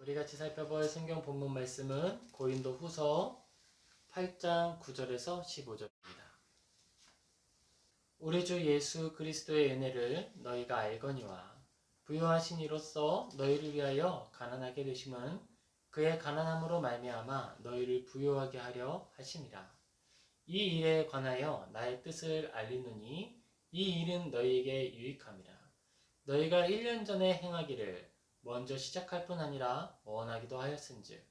우리 같이 살펴볼 성경 본문 말씀은 고린도 후서 8장 9절에서 15절입니다. 우리 주 예수 그리스도의 은혜를 너희가 알거니와 부요하신 이로써 너희를 위하여 가난하게 되심은 그의 가난함으로 말미암아 너희를 부요하게 하려 하심이라. 이 일에 관하여 나의 뜻을 알리노니 이 일은 너희에게 유익함이라. 너희가 1년 전에 행하기를 먼저 시작할 뿐 아니라 원하기도 하였은즉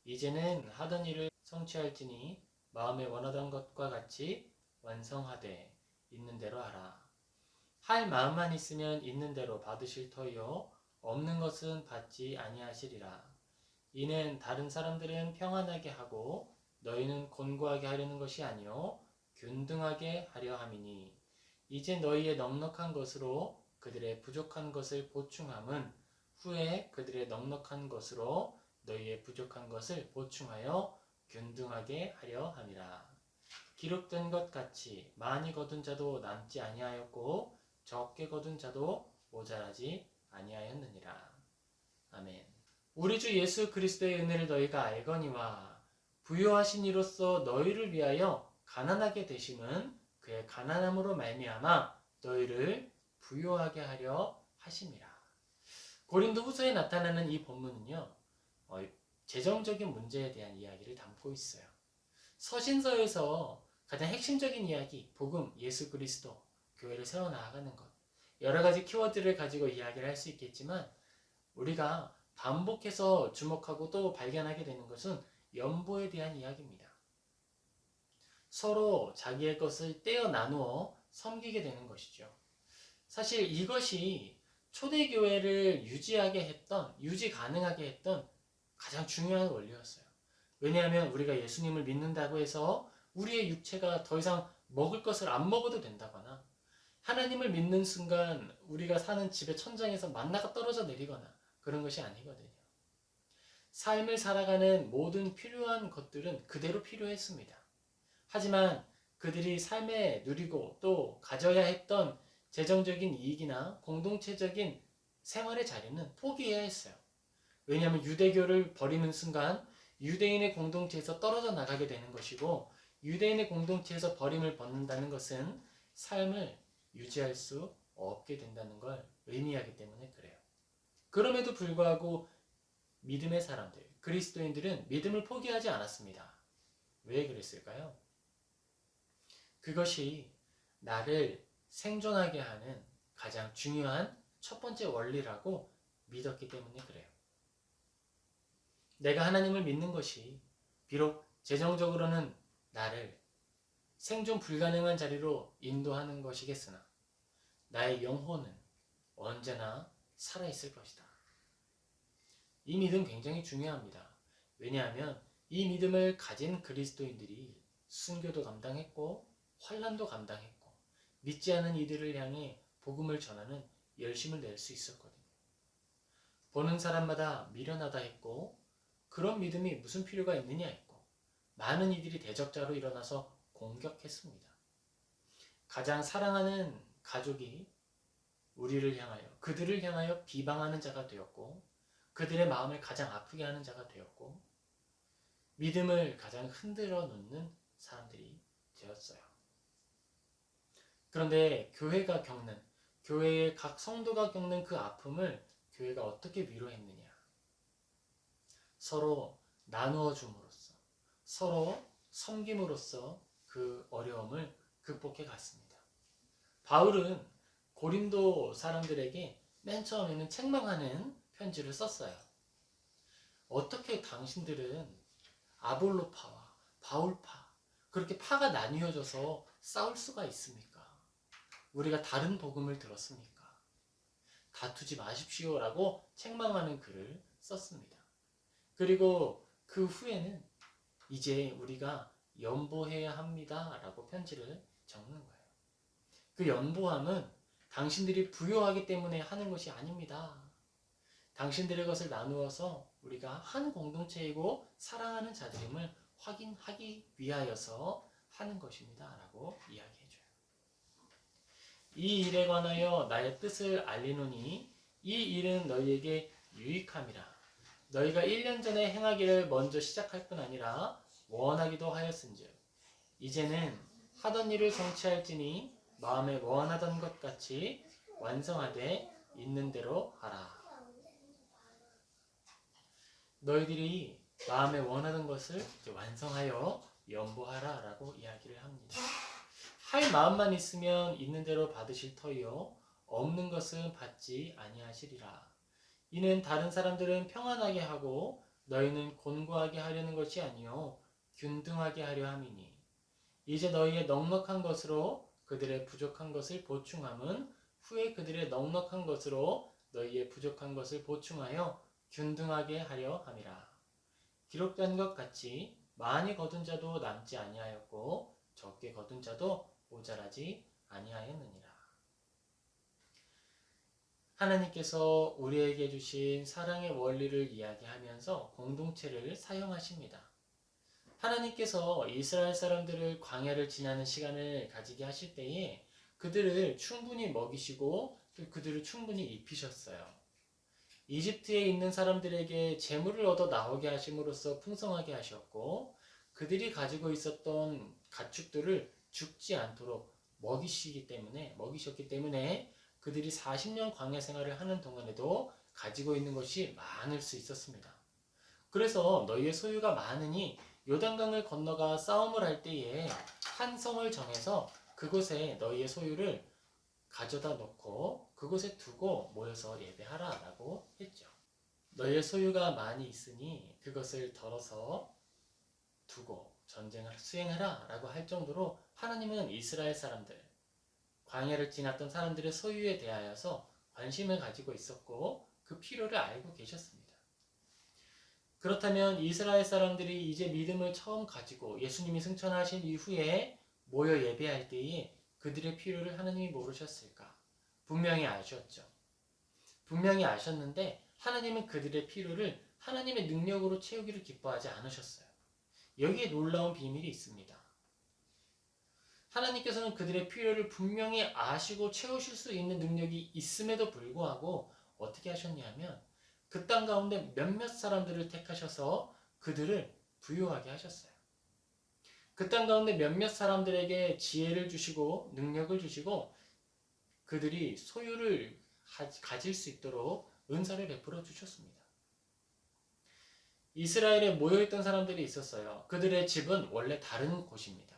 이제는 하던 일을 성취할지니 마음에 원하던 것과 같이 완성하되 있는 대로 하라. 할 마음만 있으면 있는 대로 받으실 터이요 없는 것은 받지 아니하시리라. 이는 다른 사람들은 평안하게 하고 너희는 곤고하게 하려는 것이 아니요 균등하게 하려 함이니 이제 너희의 넉넉한 것으로 그들의 부족한 것을 보충함은 후에 그들의 넉넉한 것으로 너희의 부족한 것을 보충하여 균등하게 하려 함이라. 기록된 것 같이 많이 거둔 자도 남지 아니하였고 적게 거둔 자도 모자라지 아니하였느니라. 아멘. 우리 주 예수 그리스도의 은혜를 너희가 알거니와 부요하신 이로써 너희를 위하여 가난하게 되심은 그의 가난함으로 말미암아 너희를 부요하게 하려 하심이라. 고린도 후서에 나타나는 이 본문은요, 재정적인 문제에 대한 이야기를 담고 있어요. 서신서에서 가장 핵심적인 이야기, 복음, 예수 그리스도, 교회를 세워나가는 것, 여러 가지 키워드를 가지고 이야기를 할 수 있겠지만 우리가 반복해서 주목하고 또 발견하게 되는 것은 연보에 대한 이야기입니다. 서로 자기의 것을 떼어 나누어 섬기게 되는 것이죠. 사실 이것이 초대교회를 유지 가능하게 했던 가장 중요한 원리였어요. 왜냐하면 우리가 예수님을 믿는다고 해서 우리의 육체가 더 이상 먹을 것을 안 먹어도 된다거나 하나님을 믿는 순간 우리가 사는 집의 천장에서 만나가 떨어져 내리거나 그런 것이 아니거든요. 삶을 살아가는 모든 필요한 것들은 그대로 필요했습니다. 하지만 그들이 삶에 누리고 또 가져야 했던 재정적인 이익이나 공동체적인 생활의 자리는 포기해야 했어요. 왜냐하면 유대교를 버리는 순간 유대인의 공동체에서 떨어져 나가게 되는 것이고 유대인의 공동체에서 버림을 받는다는 것은 삶을 유지할 수 없게 된다는 걸 의미하기 때문에 그래요. 그럼에도 불구하고 믿음의 사람들, 그리스도인들은 믿음을 포기하지 않았습니다. 왜 그랬을까요? 그것이 나를 생존하게 하는 가장 중요한 첫 번째 원리라고 믿었기 때문에 그래요. 내가 하나님을 믿는 것이 비록 재정적으로는 나를 생존 불가능한 자리로 인도하는 것이겠으나 나의 영혼은 언제나 살아있을 것이다. 이 믿음 굉장히 중요합니다. 왜냐하면 이 믿음을 가진 그리스도인들이 순교도 감당했고 환난도 감당했고 믿지 않은 이들을 향해 복음을 전하는 열심을 낼 수 있었거든요. 보는 사람마다 미련하다 했고 그런 믿음이 무슨 필요가 있느냐 했고 많은 이들이 대적자로 일어나서 공격했습니다. 가장 사랑하는 가족이 우리를 향하여 그들을 향하여 비방하는 자가 되었고 그들의 마음을 가장 아프게 하는 자가 되었고 믿음을 가장 흔들어 놓는 사람들이 되었어요. 그런데 교회의 각 성도가 겪는 그 아픔을 교회가 어떻게 위로했느냐? 서로 나누어 줌으로써, 서로 섬김으로써 그 어려움을 극복해 갔습니다. 바울은 고린도 사람들에게 맨 처음에는 책망하는 편지를 썼어요. 어떻게 당신들은 아볼로파와 바울파 그렇게 파가 나뉘어져서 싸울 수가 있습니까? 우리가 다른 복음을 들었습니까? 다투지 마십시오라고 책망하는 글을 썼습니다. 그리고 그 후에는 이제 우리가 연보해야 합니다라고 편지를 적는 거예요. 그 연보함은 당신들이 부요하기 때문에 하는 것이 아닙니다. 당신들의 것을 나누어서 우리가 한 공동체이고 사랑하는 자들임을 확인하기 위하여서 하는 것입니다. 라고 이야기해줘요. 이 일에 관하여 나의 뜻을 알리노니 이 일은 너희에게 유익함이라. 너희가 1년 전에 행하기를 먼저 시작할 뿐 아니라 원하기도 하였은즉 이제는 하던 일을 성취할지니 마음에 원하던 것 같이 완성하되 있는 대로 하라. 너희들이 마음에 원하던 것을 이제 완성하여 연보하라 라고 이야기를 합니다. 할 마음만 있으면 있는 대로 받으실 터이요 없는 것은 받지 아니하시리라. 이는 다른 사람들은 평안하게 하고 너희는 곤고하게 하려는 것이 아니요 균등하게 하려 함이니 이제 너희의 넉넉한 것으로 그들의 부족한 것을 보충함은 후에 그들의 넉넉한 것으로 너희의 부족한 것을 보충하여 균등하게 하려 함이라. 기록된 것 같이 많이 거둔 자도 남지 아니하였고 적게 거둔 자도 모자라지 아니하였느니라. 하나님께서 우리에게 주신 사랑의 원리를 이야기하면서 공동체를 사용하십니다. 하나님께서 이스라엘 사람들을 광야를 지나는 시간을 가지게 하실 때에 그들을 충분히 먹이시고 또 그들을 충분히 입히셨어요. 이집트에 있는 사람들에게 재물을 얻어 나오게 하심으로써 풍성하게 하셨고 그들이 가지고 있었던 가축들을 죽지 않도록 먹이셨기 때문에 그들이 40년 광야 생활을 하는 동안에도 가지고 있는 것이 많을 수 있었습니다. 그래서 너희의 소유가 많으니 요단강을 건너가 싸움을 할 때에 한 성을 정해서 그곳에 너희의 소유를 가져다 놓고 그곳에 두고 모여서 예배하라 라고 했죠. 너희의 소유가 많이 있으니 그것을 덜어서 두고 전쟁을 수행하라 라고 할 정도로 하나님은 이스라엘 사람들, 광야를 지났던 사람들의 소유에 대하여서 관심을 가지고 있었고 그 필요를 알고 계셨습니다. 그렇다면 이스라엘 사람들이 이제 믿음을 처음 가지고 예수님이 승천하신 이후에 모여 예배할 때에 그들의 필요를 하나님이 모르셨을까? 분명히 아셨죠. 분명히 아셨는데 하나님은 그들의 필요를 하나님의 능력으로 채우기를 기뻐하지 않으셨어요. 여기에 놀라운 비밀이 있습니다. 하나님께서는 그들의 필요를 분명히 아시고 채우실 수 있는 능력이 있음에도 불구하고 어떻게 하셨냐면 그 땅 가운데 몇몇 사람들을 택하셔서 그들을 부유하게 하셨어요. 그 땅 가운데 몇몇 사람들에게 지혜를 주시고 능력을 주시고 그들이 소유를 가질 수 있도록 은사를 베풀어 주셨습니다. 이스라엘에 모여있던 사람들이 있었어요. 그들의 집은 원래 다른 곳입니다.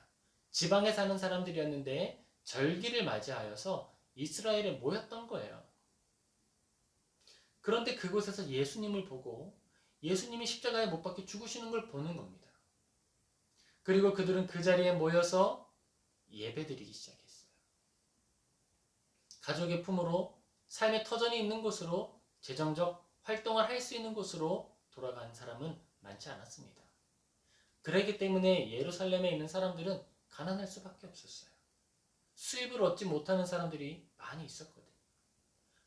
지방에 사는 사람들이었는데 절기를 맞이하여서 이스라엘에 모였던 거예요. 그런데 그곳에서 예수님을 보고 예수님이 십자가에 못 박혀 죽으시는 걸 보는 겁니다. 그리고 그들은 그 자리에 모여서 예배드리기 시작했어요. 가족의 품으로 삶의 터전이 있는 곳으로 재정적 활동을 할 수 있는 곳으로 돌아간 사람은 많지 않았습니다. 그렇기 때문에 예루살렘에 있는 사람들은 가난할 수밖에 없었어요. 수입을 얻지 못하는 사람들이 많이 있었거든요.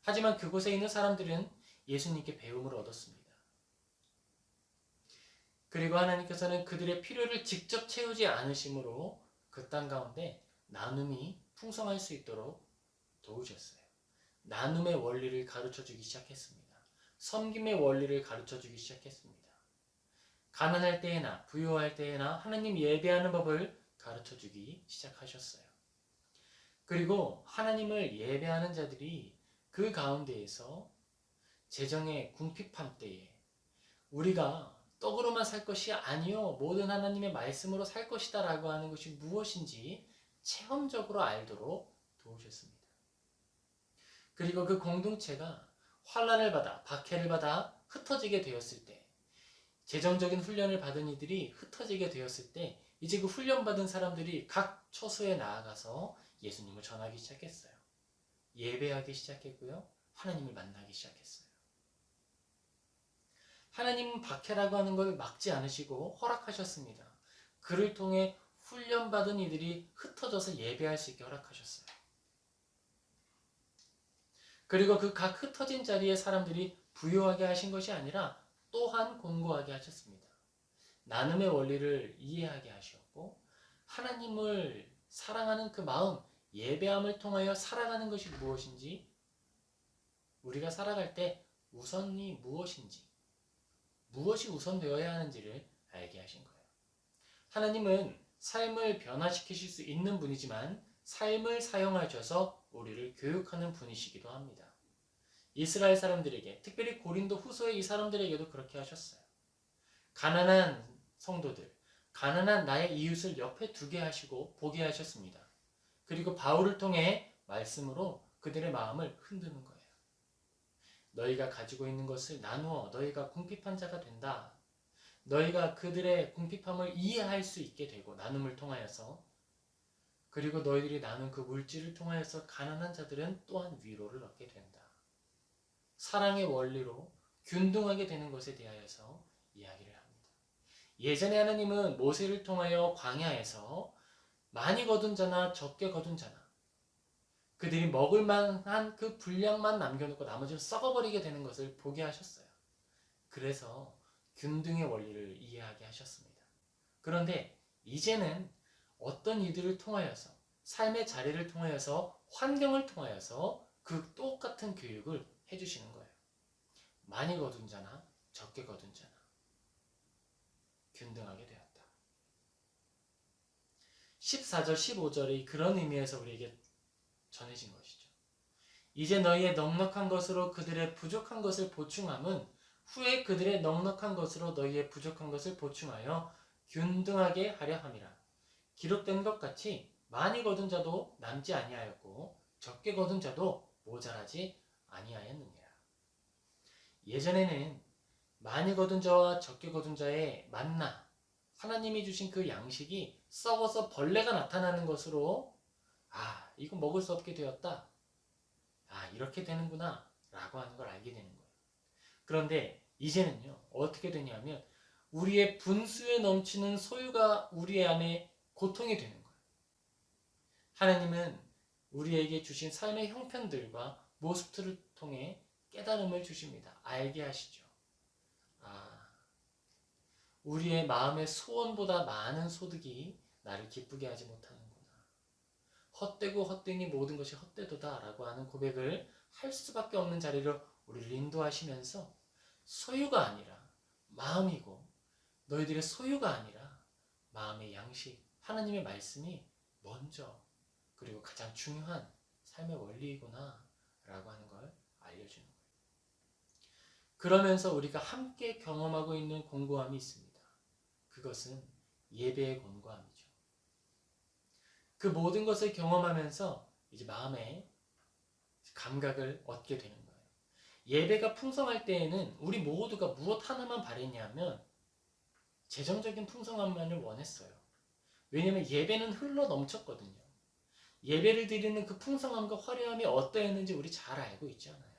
하지만 그곳에 있는 사람들은 예수님께 배움을 얻었습니다. 그리고 하나님께서는 그들의 필요를 직접 채우지 않으심으로 그 땅 가운데 나눔이 풍성할 수 있도록 도우셨어요. 나눔의 원리를 가르쳐주기 시작했습니다. 섬김의 원리를 가르쳐주기 시작했습니다. 가난할 때에나 부유할 때에나 하나님 예배하는 법을 가르쳐주기 시작하셨어요. 그리고 하나님을 예배하는 자들이 그 가운데에서 재정의 궁핍함 때에 우리가 떡으로만 살 것이 아니요 모든 하나님의 말씀으로 살 것이다 라고 하는 것이 무엇인지 체험적으로 알도록 도우셨습니다. 그리고 그 공동체가 환난을 받아 박해를 받아 흩어지게 되었을 때 재정적인 훈련을 받은 이들이 흩어지게 되었을 때 이제 그 훈련받은 사람들이 각 처소에 나아가서 예수님을 전하기 시작했어요. 예배하기 시작했고요. 하나님을 만나기 시작했어요. 하나님은 박해라고 하는 걸 막지 않으시고 허락하셨습니다. 그를 통해 훈련받은 이들이 흩어져서 예배할 수 있게 허락하셨어요. 그리고 그 각 흩어진 자리에 사람들이 부유하게 하신 것이 아니라 또한 곤고하게 하셨습니다. 나눔의 원리를 이해하게 하셨고 하나님을 사랑하는 그 마음, 예배함을 통하여 살아가는 것이 무엇인지 우리가 살아갈 때 우선이 무엇인지 무엇이 우선되어야 하는지를 알게 하신 거예요. 하나님은 삶을 변화시키실 수 있는 분이지만 삶을 사용하셔서 우리를 교육하는 분이시기도 합니다. 이스라엘 사람들에게, 특별히 고린도 후서의 이 사람들에게도 그렇게 하셨어요. 가난한 성도들, 가난한 나의 이웃을 옆에 두게 하시고 보게 하셨습니다. 그리고 바울을 통해 말씀으로 그들의 마음을 흔드는 거예요. 너희가 가지고 있는 것을 나누어 너희가 궁핍한 자가 된다. 너희가 그들의 궁핍함을 이해할 수 있게 되고 나눔을 통하여서, 그리고 너희들이 나눈 그 물질을 통하여서 가난한 자들은 또한 위로를 얻게 된다. 사랑의 원리로 균등하게 되는 것에 대하여서 이야기를 합니다. 예전에 하나님은 모세를 통하여 광야에서 많이 거둔 자나 적게 거둔 자나 그들이 먹을 만한 그 분량만 남겨놓고 나머지는 썩어버리게 되는 것을 보게 하셨어요. 그래서 균등의 원리를 이해하게 하셨습니다. 그런데 이제는 어떤 이들을 통하여서, 삶의 자리를 통하여서, 환경을 통하여서 그 똑같은 교육을 해주시는 거예요. 많이 거둔 자나 적게 거둔 자나 균등하게 되었다. 14절 15절이 그런 의미에서 우리에게 전해진 것이죠. 이제 너희의 넉넉한 것으로 그들의 부족한 것을 보충함은 후에 그들의 넉넉한 것으로 너희의 부족한 것을 보충하여 균등하게 하려 함이라. 기록된 것 같이 많이 거둔 자도 남지 아니하였고 적게 거둔 자도 모자라지 아니하였느니라. 예전에는 많이 거둔 자와 적게 거둔 자의 만나, 하나님이 주신 그 양식이 썩어서 벌레가 나타나는 것으로 이거 먹을 수 없게 되었다. 이렇게 되는구나 라고 하는 걸 알게 되는 거예요. 그런데 이제는요, 어떻게 되냐면 우리의 분수에 넘치는 소유가 우리 안에 고통이 되는 거예요. 하나님은 우리에게 주신 삶의 형편들과 모습들을 통해 깨달음을 주십니다. 알게 하시죠. 우리의 마음의 소원보다 많은 소득이 나를 기쁘게 하지 못하는구나. 헛되고 헛되니 모든 것이 헛되도다 라고 하는 고백을 할 수밖에 없는 자리로 우리를 인도하시면서 소유가 아니라 마음이고, 너희들의 소유가 아니라 마음의 양식, 하나님의 말씀이 먼저 그리고 가장 중요한 삶의 원리이구나 라고 하는 걸 알려주는 거예요. 그러면서 우리가 함께 경험하고 있는 공고함이 있습니다. 그것은 예배의 공고함이죠. 그 모든 것을 경험하면서 이제 마음의 감각을 얻게 되는 거예요. 예배가 풍성할 때에는 우리 모두가 무엇 하나만 바랬냐면 재정적인 풍성함만을 원했어요. 왜냐하면 예배는 흘러 넘쳤거든요. 예배를 드리는 그 풍성함과 화려함이 어떠했는지 우리 잘 알고 있잖아요.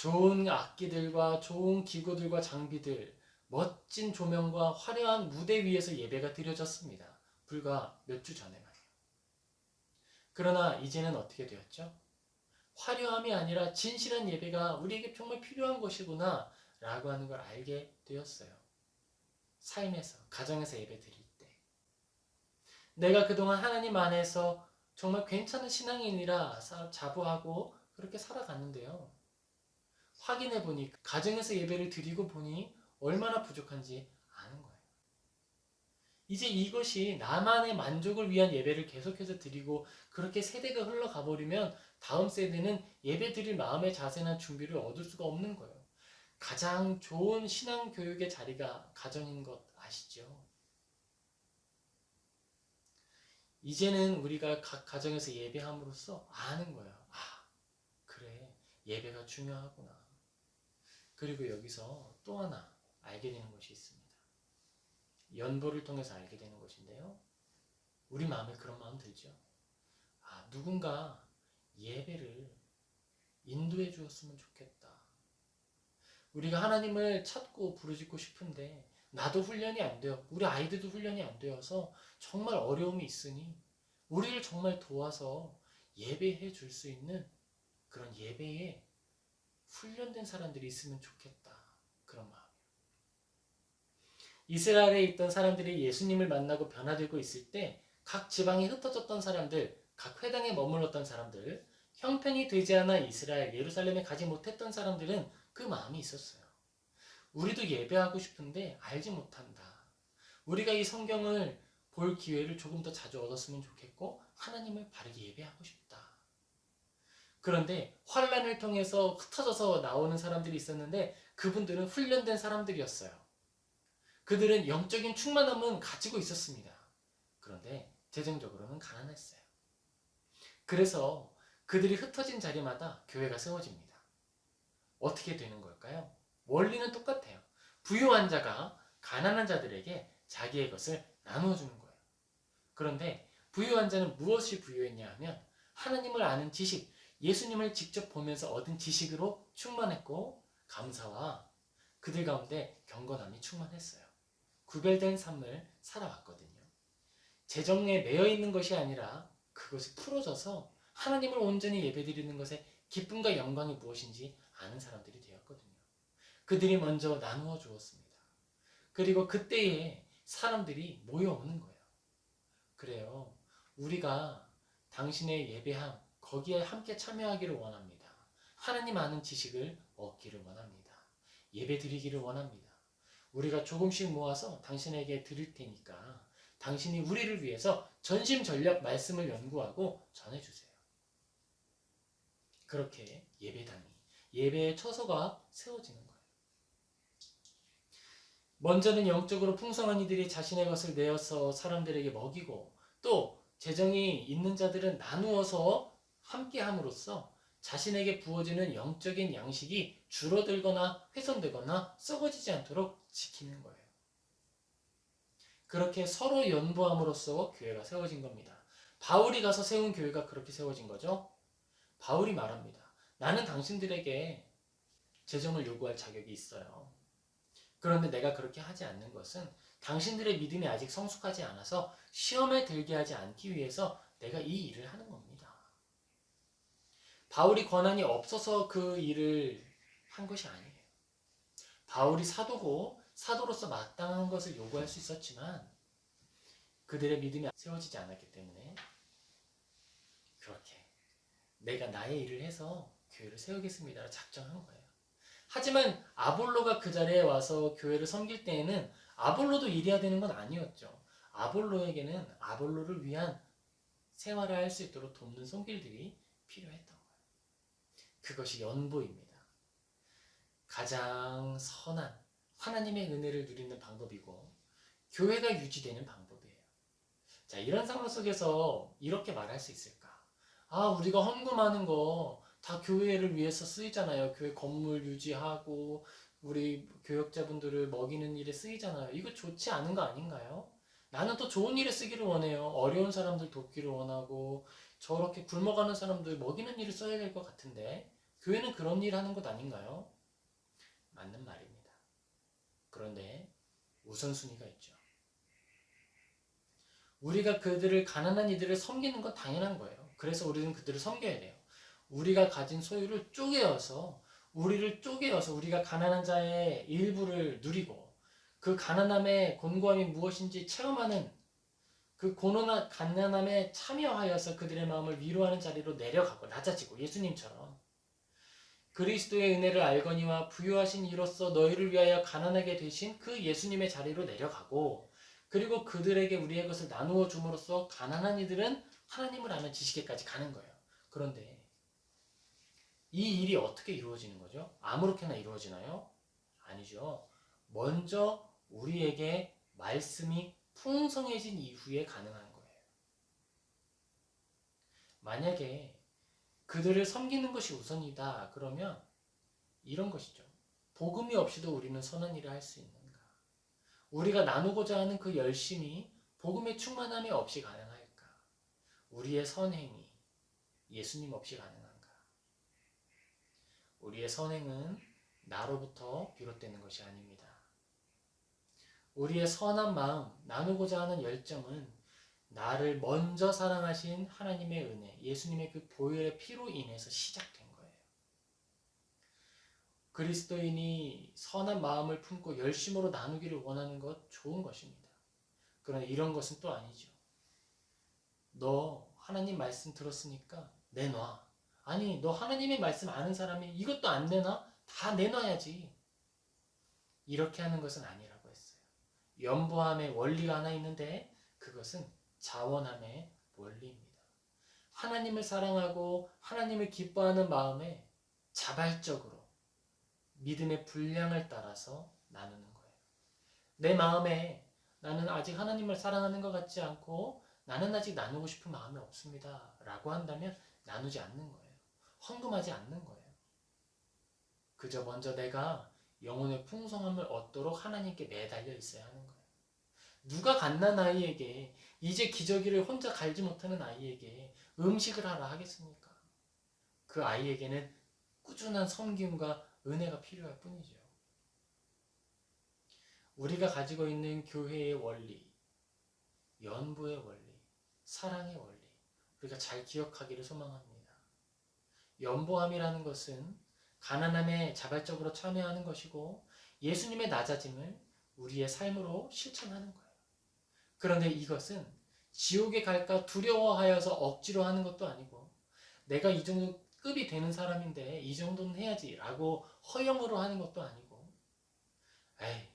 좋은 악기들과 좋은 기구들과 장비들, 멋진 조명과 화려한 무대 위에서 예배가 드려졌습니다. 불과 몇 주 전에 말이에요. 그러나 이제는 어떻게 되었죠? 화려함이 아니라 진실한 예배가 우리에게 정말 필요한 것이구나 라고 하는 걸 알게 되었어요. 삶에서, 가정에서 예배 드릴 때 내가 그동안 하나님 안에서 정말 괜찮은 신앙인이라 자부하고 그렇게 살아갔는데요, 확인해 보니, 가정에서 예배를 드리고 보니 얼마나 부족한지 아는 거예요. 이제 이것이 나만의 만족을 위한 예배를 계속해서 드리고 그렇게 세대가 흘러가 버리면 다음 세대는 예배 드릴 마음의 자세나 준비를 얻을 수가 없는 거예요. 가장 좋은 신앙 교육의 자리가 가정인 것 아시죠? 이제는 우리가 각 가정에서 예배함으로써 아는 거예요. 그래, 예배가 중요하구나. 그리고 여기서 또 하나 알게 되는 것이 있습니다. 연보를 통해서 알게 되는 것인데요, 우리 마음에 그런 마음 들죠? 누군가 예배를 인도해 주었으면 좋겠다. 우리가 하나님을 찾고 부르짖고 싶은데 나도 훈련이 안 되었고 우리 아이들도 훈련이 안 되어서 정말 어려움이 있으니 우리를 정말 도와서 예배해 줄 수 있는 그런 예배에 훈련된 사람들이 있으면 좋겠다. 그런 마음이에요. 이스라엘에 있던 사람들이 예수님을 만나고 변화되고 있을 때 각 지방에 흩어졌던 사람들, 각 회당에 머물렀던 사람들, 형편이 되지 않아 이스라엘, 예루살렘에 가지 못했던 사람들은 그 마음이 있었어요. 우리도 예배하고 싶은데 알지 못한다. 우리가 이 성경을 볼 기회를 조금 더 자주 얻었으면 좋겠고 하나님을 바르게 예배하고 싶다. 그런데 환란을 통해서 흩어져서 나오는 사람들이 있었는데 그분들은 훈련된 사람들이었어요. 그들은 영적인 충만함은 가지고 있었습니다. 그런데 재정적으로는 가난했어요. 그래서 그들이 흩어진 자리마다 교회가 세워집니다. 어떻게 되는 걸까요? 원리는 똑같아요. 부유한 자가 가난한 자들에게 자기의 것을 나누어 주는 거예요. 그런데 부유한 자는 무엇이 부유했냐 하면 하나님을 아는 지식, 예수님을 직접 보면서 얻은 지식으로 충만했고 감사와 그들 가운데 경건함이 충만했어요. 구별된 삶을 살아왔거든요. 재정에 매여 있는 것이 아니라 그것이 풀어져서 하나님을 온전히 예배드리는 것에 기쁨과 영광이 무엇인지 아는 사람들이 되었거든요. 그들이 먼저 나누어 주었습니다. 그리고 그때에 사람들이 모여오는 거예요. 그래요. 우리가 당신의 예배함, 거기에 함께 참여하기를 원합니다. 하나님 아는 지식을 얻기를 원합니다. 예배 드리기를 원합니다. 우리가 조금씩 모아서 당신에게 드릴 테니까 당신이 우리를 위해서 전심전력 말씀을 연구하고 전해주세요. 그렇게 예배당이, 예배의 처소가 세워지는 거예요. 먼저는 영적으로 풍성한 이들이 자신의 것을 내어서 사람들에게 먹이고 또 재정이 있는 자들은 나누어서 함께 함으로써 자신에게 부어지는 영적인 양식이 줄어들거나 훼손되거나 썩어지지 않도록 지키는 거예요. 그렇게 서로 연부함으로써 교회가 세워진 겁니다. 바울이 가서 세운 교회가 그렇게 세워진 거죠. 바울이 말합니다. 나는 당신들에게 재정을 요구할 자격이 있어요. 그런데 내가 그렇게 하지 않는 것은 당신들의 믿음이 아직 성숙하지 않아서 시험에 들게 하지 않기 위해서 내가 이 일을 하는 겁니다. 바울이 권한이 없어서 그 일을 한 것이 아니에요. 바울이 사도고 사도로서 마땅한 것을 요구할 수 있었지만 그들의 믿음이 세워지지 않았기 때문에 그렇게 내가 나의 일을 해서 교회를 세우겠습니다라고 작정한 거예요. 하지만 아볼로가 그 자리에 와서 교회를 섬길 때에는 아볼로도 일해야 되는 건 아니었죠. 아볼로에게는 아볼로를 위한 생활을 할 수 있도록 돕는 손길들이 필요했던 거예요. 그것이 연보입니다. 가장 선한 하나님의 은혜를 누리는 방법이고 교회가 유지되는 방법이에요. 자, 이런 상황 속에서 이렇게 말할 수 있을까? 아, 우리가 헌금하는 거 다 교회를 위해서 쓰이잖아요. 교회 건물 유지하고 우리 교역자분들을 먹이는 일에 쓰이잖아요. 이거 좋지 않은 거 아닌가요? 나는 또 좋은 일에 쓰기를 원해요. 어려운 사람들 돕기를 원하고 저렇게 굶어가는 사람들 먹이는 일을 써야 될 것 같은데 교회는 그런 일 하는 것 아닌가요? 맞는 말입니다. 그런데 우선순위가 있죠. 우리가 그들을 가난한 이들을 섬기는 건 당연한 거예요. 그래서 우리는 그들을 섬겨야 돼요. 우리가 가진 소유를 쪼개어서 우리가 가난한 자의 일부를 누리고 그 가난함의 곤고함이 무엇인지 체험하는 그 고난한 가난함에 참여하여서 그들의 마음을 위로하는 자리로 내려가고 낮아지고 예수님처럼 그리스도의 은혜를 알거니와 부유하신 이로써 너희를 위하여 가난하게 되신 그 예수님의 자리로 내려가고 그리고 그들에게 우리의 것을 나누어 줌으로써 가난한 이들은 하나님을 아는 지식에까지 가는 거예요. 그런데 이 일이 어떻게 이루어지는 거죠? 아무렇게나 이루어지나요? 아니죠. 먼저 우리에게 말씀이 풍성해진 이후에 가능한 거예요. 만약에 그들을 섬기는 것이 우선이다. 그러면 이런 것이죠. 복음이 없이도 우리는 선한 일을 할 수 있는가? 우리가 나누고자 하는 그 열심이 복음의 충만함이 없이 가능할까? 우리의 선행이 예수님 없이 가능한가? 우리의 선행은 나로부터 비롯되는 것이 아닙니다. 우리의 선한 마음, 나누고자 하는 열정은 나를 먼저 사랑하신 하나님의 은혜, 예수님의 그 보혈의 피로 인해서 시작된 거예요. 그리스도인이 선한 마음을 품고 열심으로 나누기를 원하는 것 좋은 것입니다. 그런데 이런 것은 또 아니죠. 너 하나님 말씀 들었으니까 내놔. 아니, 너 하나님의 말씀 아는 사람이 이것도 안 내놔? 다 내놔야지. 이렇게 하는 것은 아니라고 했어요. 연보함의 원리가 하나 있는데 그것은 자원함의 원리입니다. 하나님을 사랑하고 하나님을 기뻐하는 마음에 자발적으로 믿음의 분량을 따라서 나누는 거예요. 내 마음에 나는 아직 하나님을 사랑하는 것 같지 않고 나는 아직 나누고 싶은 마음이 없습니다 라고 한다면 나누지 않는 거예요. 헌금하지 않는 거예요. 그저 먼저 내가 영혼의 풍성함을 얻도록 하나님께 매달려 있어야 하는 거예요. 누가 갓난 아이에게 이제 기저귀를 혼자 갈지 못하는 아이에게 음식을 하라 하겠습니까? 그 아이에게는 꾸준한 섬김과 은혜가 필요할 뿐이죠. 우리가 가지고 있는 교회의 원리, 연부의 원리, 사랑의 원리, 우리가 잘 기억하기를 소망합니다. 연보함이라는 것은 가난함에 자발적으로 참여하는 것이고 예수님의 낮아짐을 우리의 삶으로 실천하는 거예요. 그런데 이것은 지옥에 갈까 두려워하여서 억지로 하는 것도 아니고 내가 이 정도 급이 되는 사람인데 이 정도는 해야지 라고 허영으로 하는 것도 아니고 에이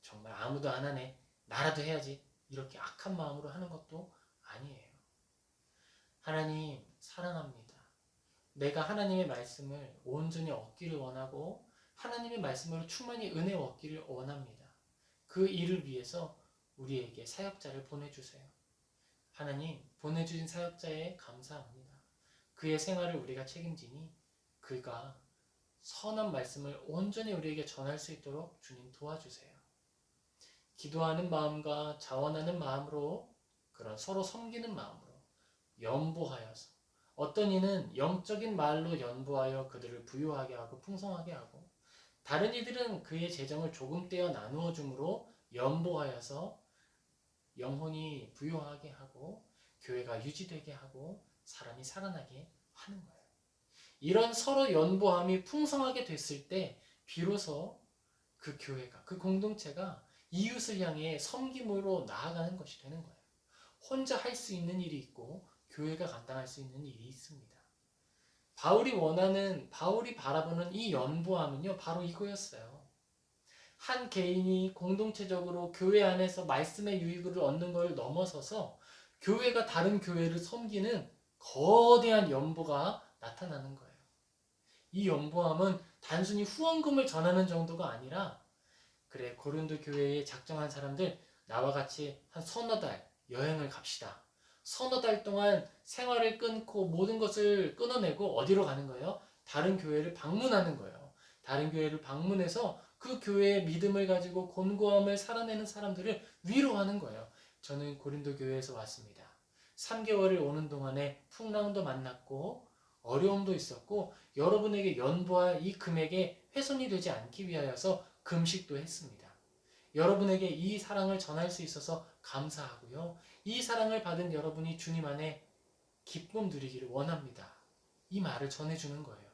정말 아무도 안 하네 나라도 해야지 이렇게 악한 마음으로 하는 것도 아니에요. 하나님 사랑합니다. 내가 하나님의 말씀을 온전히 얻기를 원하고 하나님의 말씀으로 충만히 은혜 얻기를 원합니다. 그 일을 위해서 우리에게 사역자를 보내주세요. 하나님 보내주신 사역자에 감사합니다. 그의 생활을 우리가 책임지니 그가 선한 말씀을 온전히 우리에게 전할 수 있도록 주님 도와주세요. 기도하는 마음과 자원하는 마음으로 그런 서로 섬기는 마음으로 연보하여서 어떤 이는 영적인 말로 연보하여 그들을 부유하게 하고 풍성하게 하고 다른 이들은 그의 재정을 조금 떼어 나누어 줌으로 연보하여서 영혼이 부유하게 하고 교회가 유지되게 하고 사람이 살아나게 하는 거예요. 이런 서로 연보함이 풍성하게 됐을 때 비로소 그 교회가 그 공동체가 이웃을 향해 섬김으로 나아가는 것이 되는 거예요. 혼자 할 수 있는 일이 있고 교회가 감당할 수 있는 일이 있습니다. 바울이 바라보는 이 연보함은요, 바로 이거였어요. 한 개인이 공동체적으로 교회 안에서 말씀의 유익을 얻는 걸 넘어서서 교회가 다른 교회를 섬기는 거대한 연보가 나타나는 거예요. 이 연보함은 단순히 후원금을 전하는 정도가 아니라 그래 고린도 교회에 작정한 사람들 나와 같이 한 서너 달 여행을 갑시다. 서너 달 동안 생활을 끊고 모든 것을 끊어내고 어디로 가는 거예요? 다른 교회를 방문하는 거예요. 다른 교회를 방문해서 그 교회의 믿음을 가지고 곤고함을 살아내는 사람들을 위로하는 거예요. 저는 고린도 교회에서 왔습니다. 3개월을 오는 동안에 풍랑도 만났고 어려움도 있었고 여러분에게 연보할 이 금액에 훼손이 되지 않기 위하여서 금식도 했습니다. 여러분에게 이 사랑을 전할 수 있어서 감사하고요. 이 사랑을 받은 여러분이 주님 안에 기쁨 누리기를 원합니다. 이 말을 전해주는 거예요.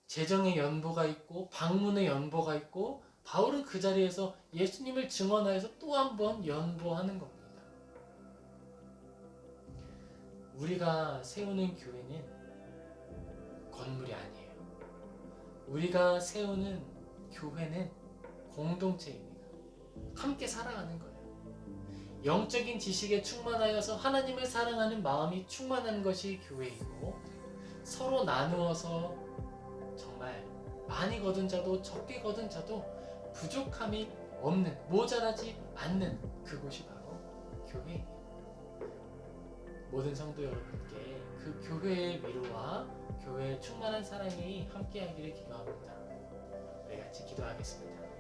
재정의 연보가 있고 방문의 연보가 있고 바울은 그 자리에서 예수님을 증언하여서 또 한 번 연보하는 겁니다. 우리가 세우는 교회는 건물이 아니에요. 우리가 세우는 교회는 공동체입니다. 함께 살아가는 거예요. 영적인 지식에 충만하여서 하나님을 사랑하는 마음이 충만한 것이 교회이고 서로 나누어서 정말 많이 거둔 자도 적게 거둔 자도 부족함이 없는 모자라지 않는 그곳이 바로 교회입니다. 모든 성도 여러분께 그 교회의 위로와 교회의 충만한 사랑이 함께하기를 기도합니다. 우리 같이 기도하겠습니다.